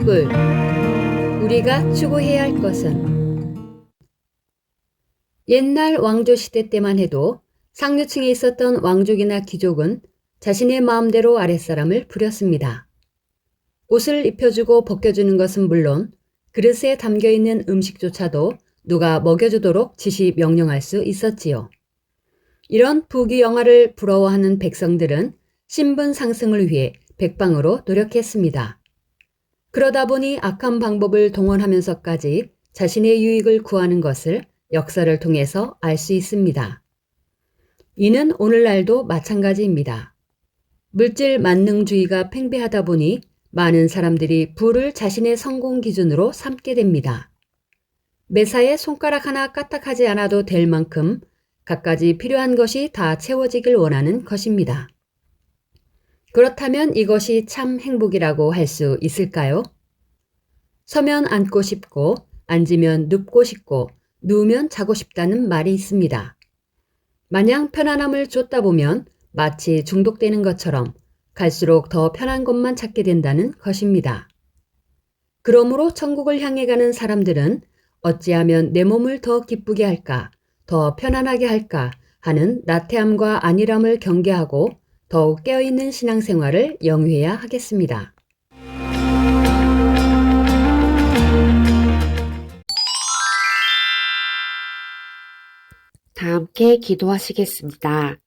뿔. 우리가 추구해야 할 것은. 옛날 왕조 시대 때만 해도 상류층에 있었던 왕족이나 귀족은 자신의 마음대로 아랫사람을 부렸습니다. 옷을 입혀주고 벗겨주는 것은 물론 그릇에 담겨있는 음식조차도 누가 먹여주도록 지시 명령할 수 있었지요. 이런 부귀영화를 부러워하는 백성들은 신분 상승을 위해 백방으로 노력했습니다. 그러다 보니 악한 방법을 동원하면서까지 자신의 유익을 구하는 것을 역사를 통해서 알 수 있습니다. 이는 오늘날도 마찬가지입니다. 물질 만능주의가 팽배하다 보니 많은 사람들이 부를 자신의 성공 기준으로 삼게 됩니다. 매사에 손가락 하나 까딱하지 않아도 될 만큼 갖가지 필요한 것이 다 채워지길 원하는 것입니다. 그렇다면 이것이 참 행복이라고 할 수 있을까요? 서면 앉고 싶고, 앉으면 눕고 싶고, 누우면 자고 싶다는 말이 있습니다. 마냥 편안함을 쫓다 보면 마치 중독되는 것처럼 갈수록 더 편한 것만 찾게 된다는 것입니다. 그러므로 천국을 향해 가는 사람들은 어찌하면 내 몸을 더 기쁘게 할까, 더 편안하게 할까 하는 나태함과 안일함을 경계하고 더욱 깨어있는 신앙생활을 영위해야 하겠습니다. 다 함께 기도하시겠습니다.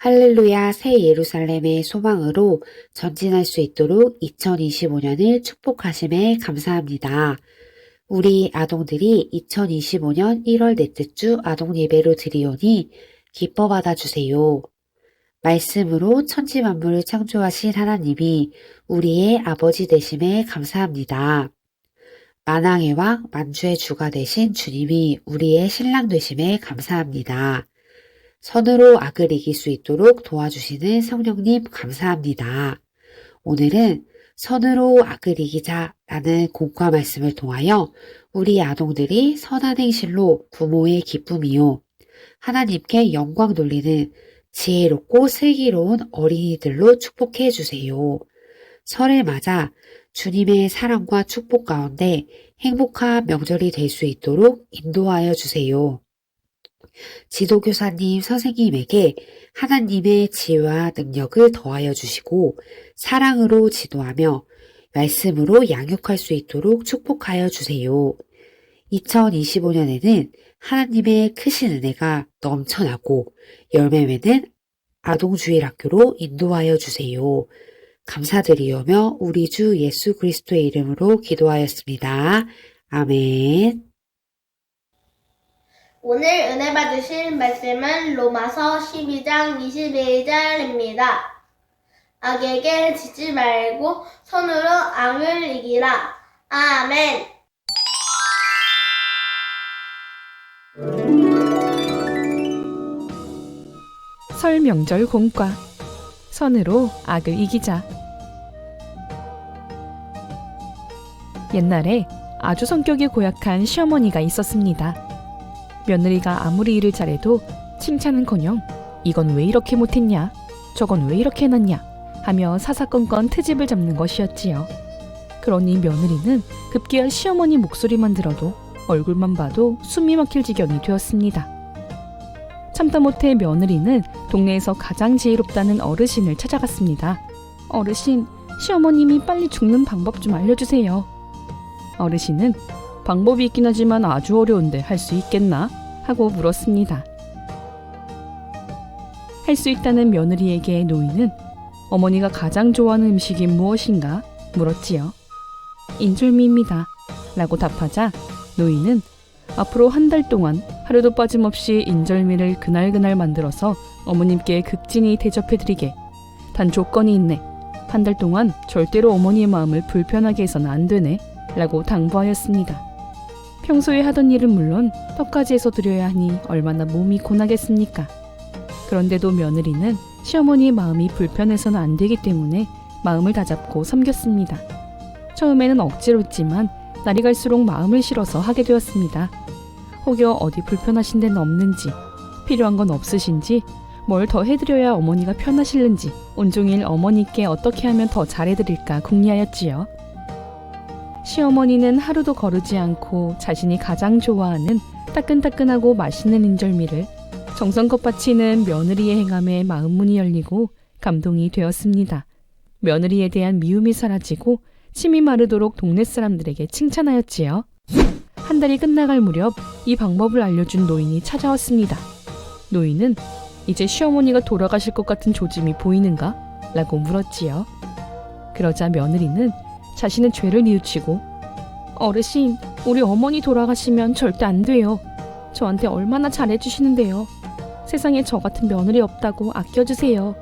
할렐루야 새 예루살렘의 소망으로 전진할 수 있도록 2025년을 축복하심에 감사합니다. 우리 아동들이 2025년 1월 넷째 주 아동 예배로 드리오니 기뻐 받아주세요. 말씀으로 천지 만물을 창조하신 하나님이 우리의 아버지 되심에 감사합니다. 만왕의 왕 만주의 주가 되신 주님이 우리의 신랑 되심에 감사합니다. 선으로 악을 이길 수 있도록 도와주시는 성령님 감사합니다. 오늘은 선으로 악을 이기자라는 공과 말씀을 통하여 우리 아동들이 선한 행실로 부모의 기쁨이요 하나님께 영광 돌리는 지혜롭고 슬기로운 어린이들로 축복해 주세요. 설을 맞아 주님의 사랑과 축복 가운데 행복한 명절이 될 수 있도록 인도하여 주세요. 지도교사님 선생님에게 하나님의 지혜와 능력을 더하여 주시고 사랑으로 지도하며 말씀으로 양육할 수 있도록 축복하여 주세요. 2025년에는 하나님의 크신 은혜가 넘쳐나고 열매 맺는 아동주일학교로 인도하여 주세요. 감사드리오며 우리 주 예수 그리스도의 이름으로 기도하였습니다. 아멘. 오늘 은혜 받으실 말씀은 로마서 12장 21절입니다. 악에게 지지 말고 손으로 악을 이기라. 아멘. 설 명절 공과 선으로 악을 이기자. 옛날에 아주 성격이 고약한 시어머니가 있었습니다. 며느리가 아무리 일을 잘해도 칭찬은커녕 이건 왜 이렇게 못했냐, 저건 왜 이렇게 해놨냐 하며 사사건건 트집을 잡는 것이었지요. 그러니 며느리는 급기야 시어머니 목소리만 들어도 얼굴만 봐도 숨이 막힐 지경이 되었습니다. 참다 못해 며느리는 동네에서 가장 지혜롭다는 어르신을 찾아갔습니다. 어르신, 시어머님이 빨리 죽는 방법 좀 알려주세요. 어르신은 방법이 있긴 하지만 아주 어려운데 할 수 있겠나? 하고 물었습니다. 할 수 있다는 며느리에게 노인은 어머니가 가장 좋아하는 음식이 무엇인가? 물었지요. 인절미입니다. 라고 답하자 노인은 앞으로 한 달 동안 하루도 빠짐없이 인절미를 그날그날 만들어서 어머님께 극진히 대접해드리게. 단 조건이 있네. 한 달 동안 절대로 어머니의 마음을 불편하게 해서는 안 되네. 라고 당부하였습니다. 평소에 하던 일은 물론 떡까지 해서 드려야 하니 얼마나 몸이 고나겠습니까? 그런데도 며느리는 시어머니의 마음이 불편해서는 안 되기 때문에 마음을 다잡고 섬겼습니다. 처음에는 억지로 했지만 날이 갈수록 마음을 실어서 하게 되었습니다. 혹여 어디 불편하신 데는 없는지, 필요한 건 없으신지, 뭘 더 해드려야 어머니가 편하실는지 온종일 어머니께 어떻게 하면 더 잘해드릴까 궁리하였지요. 시어머니는 하루도 거르지 않고 자신이 가장 좋아하는 따끈따끈하고 맛있는 인절미를 정성껏 바치는 며느리의 행함에 마음문이 열리고 감동이 되었습니다. 며느리에 대한 미움이 사라지고 침이 마르도록 동네 사람들에게 칭찬하였지요. 한 달이 끝나갈 무렵 이 방법을 알려준 노인이 찾아왔습니다. 노인은 이제 시어머니가 돌아가실 것 같은 조짐이 보이는가? 라고 물었지요. 그러자 며느리는 자신의 죄를 뉘우치고 어르신, 우리 어머니 돌아가시면 절대 안 돼요. 저한테 얼마나 잘해주시는데요. 세상에 저 같은 며느리 없다고 아껴주세요.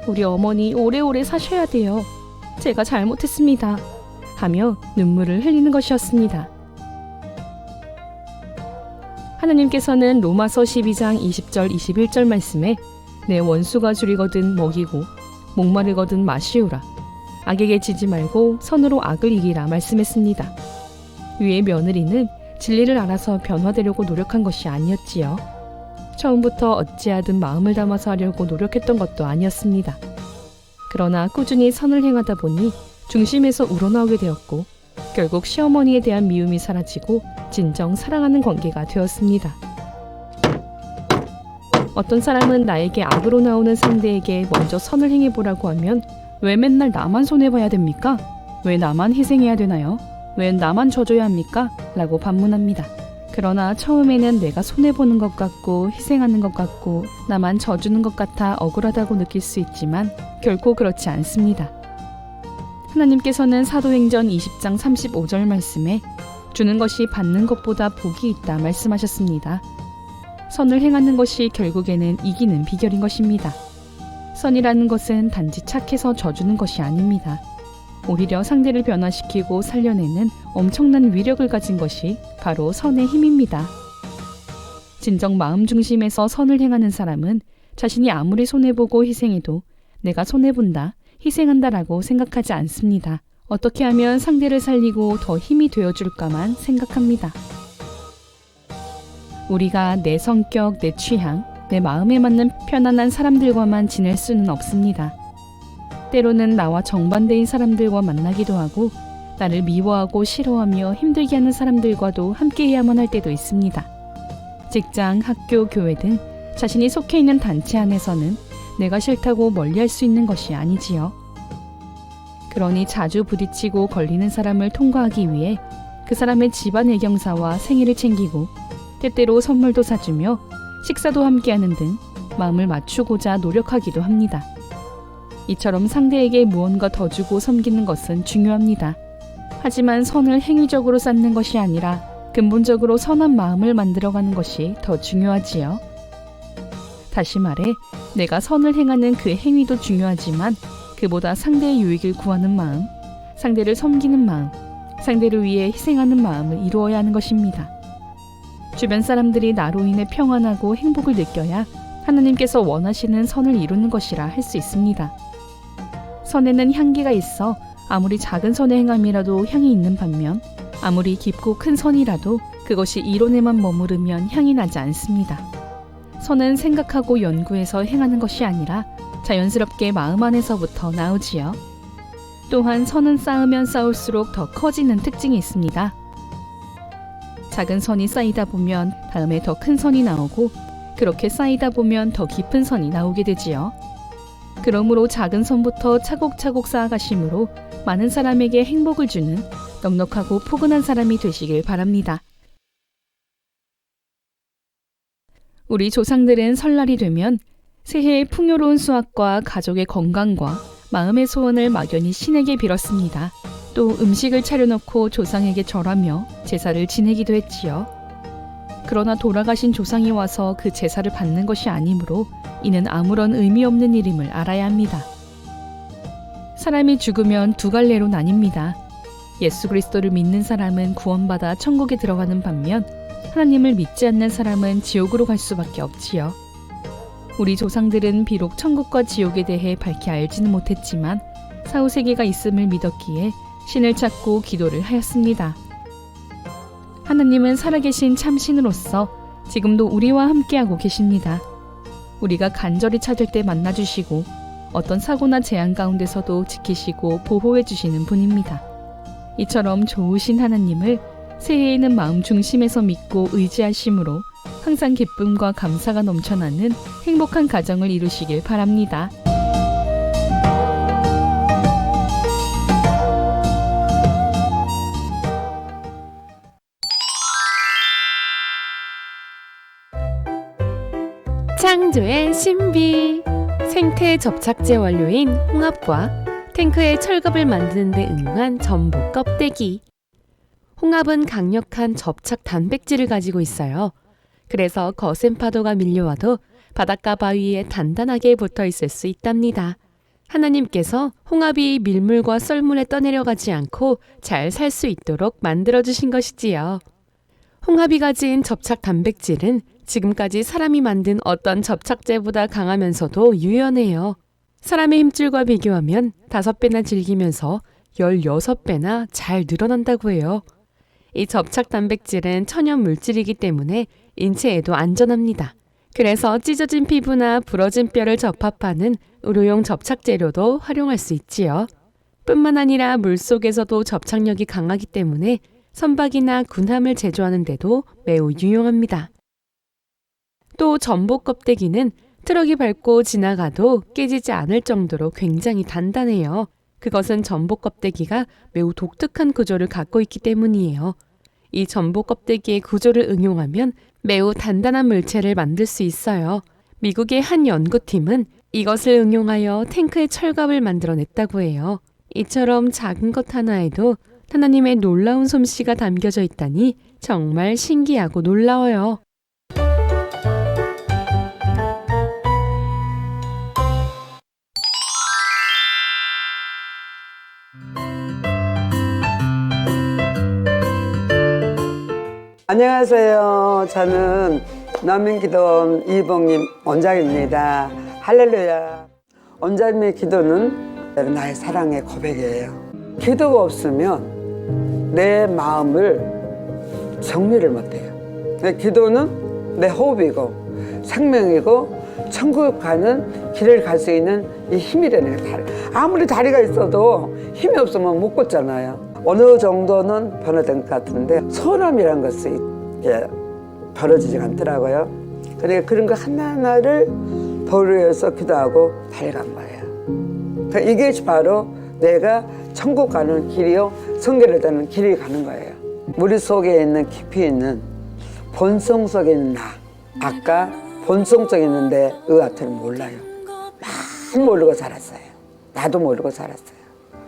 우리 어머니 오래오래 사셔야 돼요. 제가 잘못했습니다. 하며 눈물을 흘리는 것이었습니다. 하느님께서는 로마서 12장 20절 21절 말씀에 내 원수가 줄이거든 먹이고 목마르거든 마시우라. 악에게 지지 말고 선으로 악을 이기라 말씀했습니다. 위의 며느리는 진리를 알아서 변화되려고 노력한 것이 아니었지요. 처음부터 어찌하든 마음을 담아서 하려고 노력했던 것도 아니었습니다. 그러나 꾸준히 선을 행하다 보니 중심에서 우러나오게 되었고 결국 시어머니에 대한 미움이 사라지고 진정 사랑하는 관계가 되었습니다. 어떤 사람은 나에게 악으로 나오는 상대에게 먼저 선을 행해보라고 하면 왜 맨날 나만 손해봐야 됩니까? 왜 나만 희생해야 되나요? 왜 나만 져줘야 합니까? 라고 반문합니다. 그러나 처음에는 내가 손해보는 것 같고 희생하는 것 같고 나만 져주는 것 같아 억울하다고 느낄 수 있지만 결코 그렇지 않습니다. 하나님께서는 사도행전 20장 35절 말씀에 주는 것이 받는 것보다 복이 있다 말씀하셨습니다. 선을 행하는 것이 결국에는 이기는 비결인 것입니다. 선이라는 것은 단지 착해서 져주는 것이 아닙니다. 오히려 상대를 변화시키고 살려내는 엄청난 위력을 가진 것이 바로 선의 힘입니다. 진정 마음 중심에서 선을 행하는 사람은 자신이 아무리 손해보고 희생해도 내가 손해본다, 희생한다라고 생각하지 않습니다. 어떻게 하면 상대를 살리고 더 힘이 되어줄까만 생각합니다. 우리가 내 성격, 내 취향, 내 마음에 맞는 편안한 사람들과만 지낼 수는 없습니다. 때로는 나와 정반대인 사람들과 만나기도 하고 나를 미워하고 싫어하며 힘들게 하는 사람들과도 함께해야만 할 때도 있습니다. 직장, 학교, 교회 등 자신이 속해 있는 단체 안에서는 내가 싫다고 멀리할 수 있는 것이 아니지요. 그러니 자주 부딪히고 걸리는 사람을 통과하기 위해 그 사람의 집안 애경사와 생일을 챙기고 때때로 선물도 사주며 식사도 함께하는 등 마음을 맞추고자 노력하기도 합니다. 이처럼 상대에게 무언가 더 주고 섬기는 것은 중요합니다. 하지만 선을 행위적으로 쌓는 것이 아니라 근본적으로 선한 마음을 만들어가는 것이 더 중요하지요. 다시 말해 내가 선을 행하는 그 행위도 중요하지만 그보다 상대의 유익을 구하는 마음, 상대를 섬기는 마음, 상대를 위해 희생하는 마음을 이루어야 하는 것입니다. 주변 사람들이 나로 인해 평안하고 행복을 느껴야 하나님께서 원하시는 선을 이루는 것이라 할 수 있습니다. 선에는 향기가 있어 아무리 작은 선의 행함이라도 향이 있는 반면 아무리 깊고 큰 선이라도 그것이 이론에만 머무르면 향이 나지 않습니다. 선은 생각하고 연구해서 행하는 것이 아니라 자연스럽게 마음 안에서부터 나오지요. 또한 선은 쌓으면 쌓을수록 더 커지는 특징이 있습니다. 작은 선이 쌓이다 보면 다음에 더 큰 선이 나오고 그렇게 쌓이다 보면 더 깊은 선이 나오게 되지요. 그러므로 작은 선부터 차곡차곡 쌓아가심으로 많은 사람에게 행복을 주는 넉넉하고 포근한 사람이 되시길 바랍니다. 우리 조상들은 설날이 되면 새해의 풍요로운 수확과 가족의 건강과 마음의 소원을 막연히 신에게 빌었습니다. 또 음식을 차려놓고 조상에게 절하며 제사를 지내기도 했지요. 그러나 돌아가신 조상이 와서 그 제사를 받는 것이 아니므로 이는 아무런 의미 없는 일임을 알아야 합니다. 사람이 죽으면 두 갈래로 나뉩니다. 예수 그리스도를 믿는 사람은 구원받아 천국에 들어가는 반면 하나님을 믿지 않는 사람은 지옥으로 갈 수밖에 없지요. 우리 조상들은 비록 천국과 지옥에 대해 밝히 알지는 못했지만 사후세계가 있음을 믿었기에 신을 찾고 기도를 하였습니다. 하나님은 살아계신 참신으로서 지금도 우리와 함께하고 계십니다. 우리가 간절히 찾을 때 만나주시고 어떤 사고나 재앙 가운데서도 지키시고 보호해 주시는 분입니다. 이처럼 좋으신 하나님을 새해에는 마음 중심에서 믿고 의지하심으로 항상 기쁨과 감사가 넘쳐나는 행복한 가정을 이루시길 바랍니다. 창조의 신비. 생태 접착제 원료인 홍합과 탱크의 철갑을 만드는 데 응용한 전복 껍데기. 홍합은 강력한 접착 단백질을 가지고 있어요. 그래서 거센 파도가 밀려와도 바닷가 바위에 단단하게 붙어 있을 수 있답니다. 하나님께서 홍합이 밀물과 썰물에 떠내려가지 않고 잘 살 수 있도록 만들어주신 것이지요. 홍합이 가진 접착 단백질은 지금까지 사람이 만든 어떤 접착제보다 강하면서도 유연해요. 사람의 힘줄과 비교하면 5배나 질기면서 16배나 잘 늘어난다고 해요. 이 접착 단백질은 천연 물질이기 때문에 인체에도 안전합니다. 그래서 찢어진 피부나 부러진 뼈를 접합하는 의료용 접착 재료도 활용할 수 있지요. 뿐만 아니라 물속에서도 접착력이 강하기 때문에 선박이나 군함을 제조하는 데도 매우 유용합니다. 또 전복 껍데기는 트럭이 밟고 지나가도 깨지지 않을 정도로 굉장히 단단해요. 그것은 전복 껍데기가 매우 독특한 구조를 갖고 있기 때문이에요. 이 전복 껍데기의 구조를 응용하면 매우 단단한 물체를 만들 수 있어요. 미국의 한 연구팀은 이것을 응용하여 탱크의 철갑을 만들어냈다고 해요. 이처럼 작은 것 하나에도 하나님의 놀라운 솜씨가 담겨져 있다니 정말 신기하고 놀라워요. 안녕하세요. 저는 남인기도 이봉님 원장입니다. 할렐루야. 원장님의 기도는 나의 사랑의 고백이에요. 기도가 없으면 내 마음을 정리를 못해요. 기도는 내 호흡이고 생명이고 천국 가는 길을 갈 수 있는 이 힘이라는 거예요. 아무리 다리가 있어도 힘이 없으면 못 걷잖아요. 어느 정도는 변화된 것 같은데 소원함이라는 것이 벌어지지 않더라고요. 그러니까 그런 거 하나하나를 보류해서 기도하고 달려간 거예요. 그러니까 이게 바로 내가 천국 가는 길이요 성결에 되는 길이 가는 거예요. 우리 속에 있는 깊이 있는 본성 속에 있는 나. 아까 본성 속에 있는 내 의아트는 몰라요. 많이 모르고 살았어요. 나도 모르고 살았어요.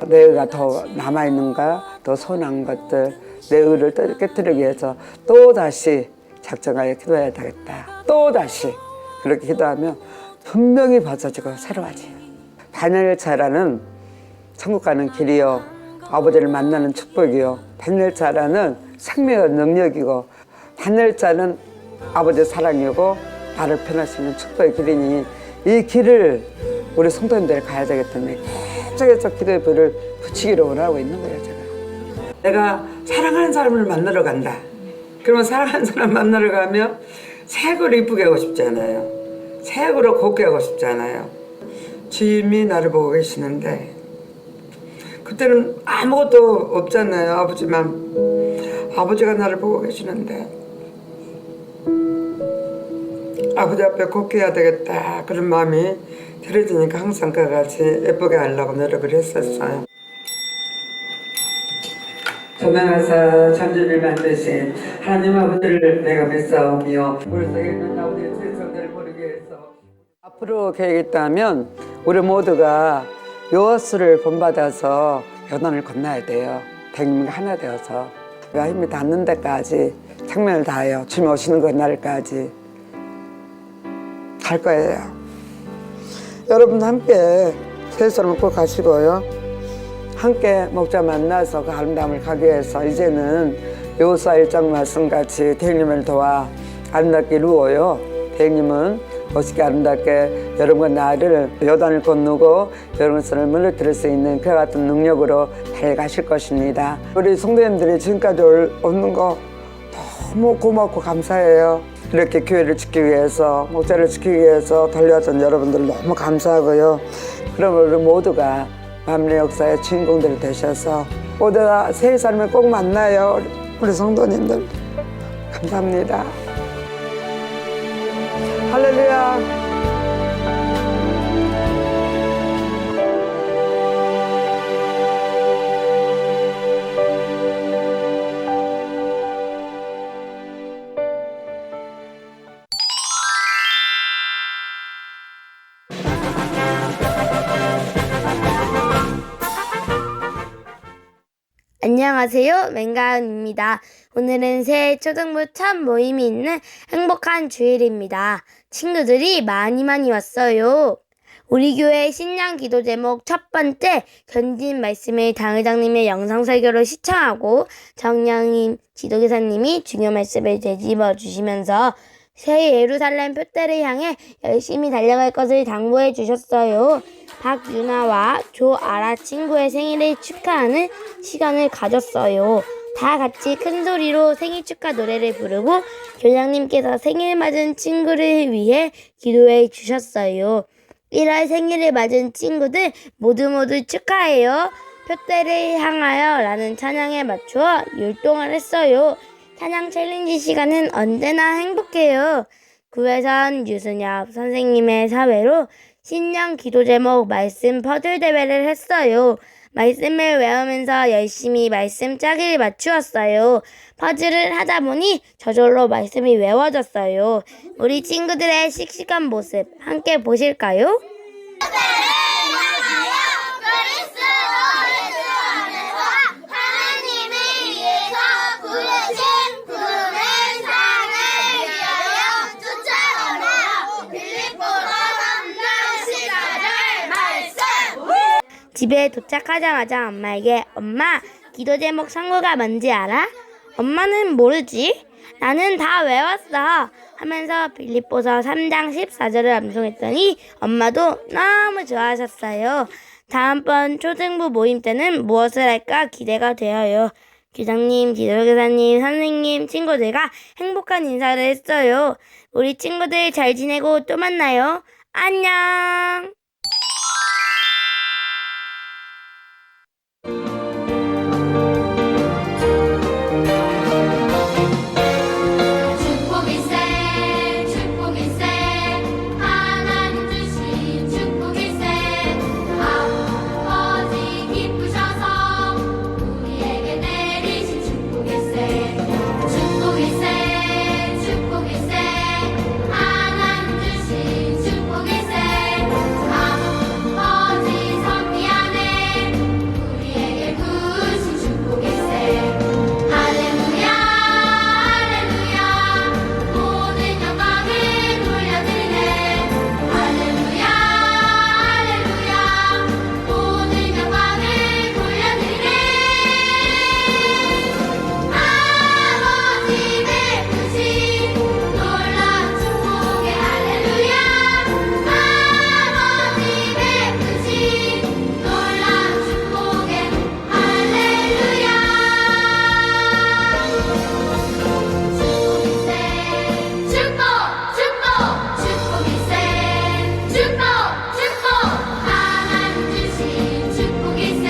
내 의가 더 남아있는가, 더 선한 것들, 내 의를 깨뜨리기 위해서 또다시 작정하여 기도해야 되겠다. 또다시 그렇게 기도하면 분명히 벗어지고 새로워져요. 다니엘차라는 천국 가는 길이요, 아버지를 만나는 축복이요, 다니엘차라는 생명의 능력이고, 다니엘차는 아버지의 사랑이고 나를 변화시키는 축복의 길이니 이 길을 우리 성도님들이 가야 되기 때문에 계속해서 기도의 불을 붙이기로 원하고 있는 거예요. 내가 사랑하는 사람을 만나러 간다. 그러면 사랑하는 사람 만나러 가면 색으로 이쁘게 하고 싶잖아요. 색으로 곱게 하고 싶잖아요. 주님이 나를 보고 계시는데 그때는 아무것도 없잖아요. 아버지가 나를 보고 계시는데 아버지 앞에 곱게 해야 되겠다 그런 마음이 들어지니까 항상 그같이 예쁘게 하려고 노력을 했었어요. 조명하사 천지를 만드신 하나님 아버지를 내가 믿사오며 우리 속에 있는 아버지의 죄성들을 버리기 위해서 앞으로 계획이 있다면 우리 모두가 요호수를 본받아서 요단을 건너야 돼요. 백민과 하나 되어서 내가 힘이 닿는 데까지 생명을 다하여 주님 오시는 그날까지 갈 거예요. 여러분 함께 세수를 먹고 가시고요. 함께 목자 만나서 그 아름다움을 가기 위해서 이제는 요호수아 1장 말씀같이 대행님을 도와 아름답게 이루어요. 대행님은 멋있게 아름답게 여러분과 나를 요단을 건너고 여러분 손을 무너뜨릴 수 있는 그와 같은 능력으로 달려가실 것입니다. 우리 성도님들이 지금까지 오는 거 너무 고맙고 감사해요. 이렇게 교회를 지키기 위해서, 목자를 지키기 위해서 달려왔던 여러분들 너무 감사하고요. 그럼 우리 모두가 만민의 역사의 주인공들이 되셔서 오다 새 삶에 꼭 만나요. 우리 성도님들 감사합니다. 할렐루야. 안녕하세요. 맹가은입니다. 오늘은 새해 초등부 첫 모임이 있는 행복한 주일입니다. 친구들이 많이 왔어요. 우리 교회 신년 기도 제목 첫 번째 견진 말씀을 당회장님의 영상 설교로 시청하고 정영임 지도교사님이 중요 말씀을 되짚어 주시면서 새 예루살렘 표대를 향해 열심히 달려갈 것을 당부해 주셨어요. 박유나와 조아라 친구의 생일을 축하하는 시간을 가졌어요. 다 같이 큰 소리로 생일 축하 노래를 부르고 교장님께서 생일 맞은 친구를 위해 기도해 주셨어요. 1월 생일을 맞은 친구들 모두 축하해요. 표대를 향하여 라는 찬양에 맞추어 율동을 했어요. 찬양 챌린지 시간은 언제나 행복해요. 구혜선 유순엽 선생님의 사회로 신년 기도 제목 말씀 퍼즐 대회를 했어요. 말씀을 외우면서 열심히 말씀 짝을 맞추었어요. 퍼즐을 하다 보니 저절로 말씀이 외워졌어요. 우리 친구들의 씩씩한 모습 함께 보실까요? 집에 도착하자마자 엄마에게 엄마, 기도 제목 성구가 뭔지 알아? 엄마는 모르지? 나는 다 외웠어. 하면서 빌립보서 3장 14절을 암송했더니 엄마도 너무 좋아하셨어요. 다음번 초등부 모임 때는 무엇을 할까 기대가 되어요. 교장님, 지도교사님, 선생님, 친구들과 행복한 인사를 했어요. 우리 친구들 잘 지내고 또 만나요. 안녕! 축복일세 하나님 주신 축복일세 아버지 기쁘셔서 우리에게 내리신 축복일세 하나님 주신 축복일세 아버지 섭리 안에 우리에게 부으신 축복일세 할렐루야 모든 영광을 돌려드리네 할렐루야 모든 영광을 돌려드리네 아버지 베푸신 놀라운 축복에 할렐루야 아버지 베푸신 놀라운 축복에 할렐루야 축복 하나님 주신 축복일세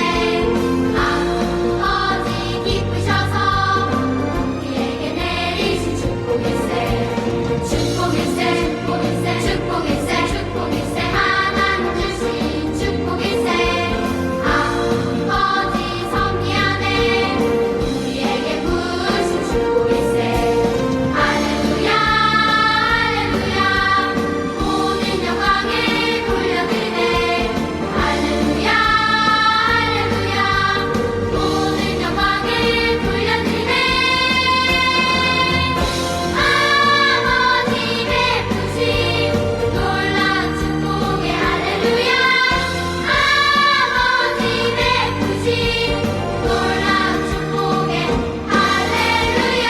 아버지 기쁘셔서 우리에게 내리신 축복일세 하나님 주신 축복일세 아버지 섭리 안에 우리에게 부으신 축복일세 할렐루야 모든 영광을 돌려드리네 할렐루야 모든 영광을 돌려드리네 아버지 베푸신 놀라운 축복에 할렐루야 아버지 베푸신 놀라운 축복에 할렐루야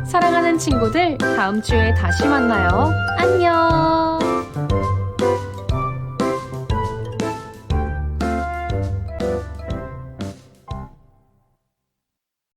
사랑하는 친구들, 다음 주에 다시 만나요.